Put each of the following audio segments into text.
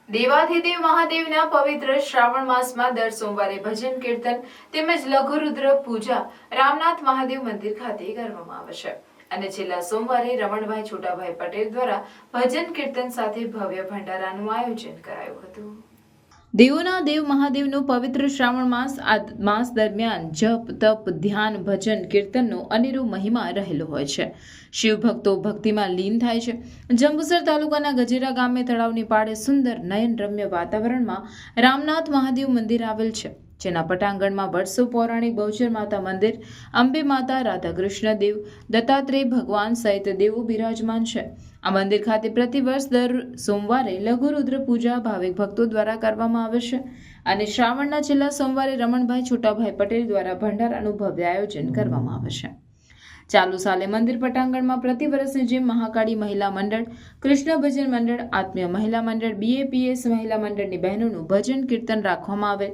દેવાધિદેવ મહાદેવના પવિત્ર શ્રાવણ માસમાં દર સોમવારે ભજન કીર્તન તેમજ લઘુરુદ્ર પૂજા રામનાથ મહાદેવ મંદિર ખાતે કરવામાં આવે છે અને છેલ્લા સોમવારે રમણભાઈ છોટાભાઈ પટેલ દ્વારા ભજન કીર્તન સાથે ભવ્ય ભંડારાનું આયોજન કરાયું હતું। દેવોના દેવ મહાદેવનો પવિત્ર શ્રાવણ માસ આ માસ દરમિયાન જપ તપ ધ્યાન ભજન કીર્તનનો અનેરો મહિમા રહેલો હોય છે। શિવ ભક્તો ભક્તિમાં લીન થાય છે। જંબુસર તાલુકાના ગજેરા ગામે તળાવની પાળે સુંદર નયનરમ્ય વાતાવરણમાં રામનાથ મહાદેવ મંદિર આવેલ છે, જેના પટાંગણમાં વર્ષો પૌરાણિક બહુચર માતા મંદિર, અંબે માતા, રાધા કૃષ્ણ દેવ, દત્તાત્રેય ભગવાન સહિત દેવો બિરાજમાન છે। આ મંદિર ખાતે પ્રતિવર્ષ દર સોમવારે લઘુરુદ્ર પૂજા ભાવિક ભક્તો દ્વારા કરવામાં આવે છે અને શ્રાવણના છેલ્લા સોમવારે રમણભાઈ છોટાભાઈ પટેલ દ્વારા ભંડારાનું ભવ્ય આયોજન કરવામાં આવે છે। ચાલુ સાલે મંદિર પટાંગણમાં પ્રતિ વર્ષની જેમ મહાકાળી મહિલા મંડળ, કૃષ્ણ ભજન મંડળ, આત્મીય મહિલા મંડળ, BAPS મહિલા મંડળની બહેનોનું ભજન કીર્તન રાખવામાં આવે।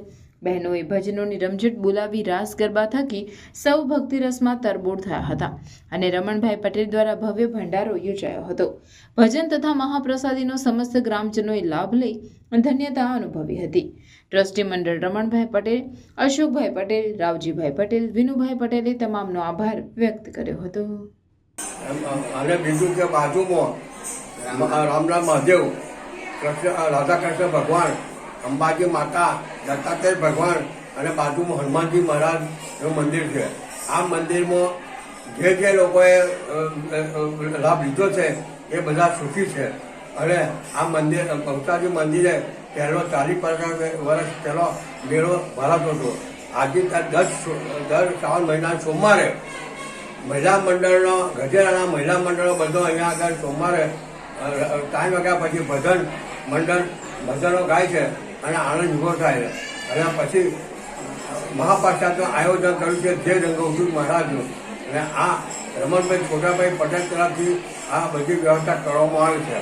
બહેનોએ ભજનોની રમઝટ બોલાવી રાસ ગરબા થકી સૌ ભક્તિ રસમાં તરબોળ થયા હતા અને રમણભાઈ પટેલ દ્વારા ભવ્ય ભંડારો યોજાયો હતો। ભજન તથા મહાપ્રસાદીનો સમસ્ત ગ્રામજનોએ લાભ લઈ ધન્યતા અનુભવી હતી। ટ્રસ્ટી મંડળ રમણભાઈ પટેલ, અશોકભાઈ પટેલ, રાવજીભાઈ પટેલ, વિનુભાઈ પટેલે તમામનો આભાર વ્યક્ત કર્યો હતો। અને બીજું કે બાજુમાં રામનાથ મહાદેવ, રાધા કૃષ્ણ ભગવાન, અંબાજી માતા, દત્તાત્રેય ભગવાન અને બાજુમાં હનુમાનજી મહારાજનું મંદિર છે। આ મંદિરમાં જે લોકોએ લાભ લીધો છે એ બધા સુખી છે અને આ મંદિર ભક્તાજી મંદિરે પહેલો 40-50 વર્ષ પહેલો મેળો ભરાતો હતો। આજે દર શ્રાવણ મહિના સોમવારે મહિલા મંડળનો, ગજેરાના મહિલા મંડળો બધો અહીંયા આગળ સોમવારે 3 વાગ્યા પછી ભજન મંડળ ભજનો ગાય છે અને આનંદ ઉભો થાય છે અને પછી મહાપ્રસાદનું આયોજન કર્યું છે જે રંગવસૂદ મહારાજનું અને આ રમણભાઈ છોટાભાઈ પટેલ તરફથી આ બધી વ્યવસ્થા કરવામાં આવી છે।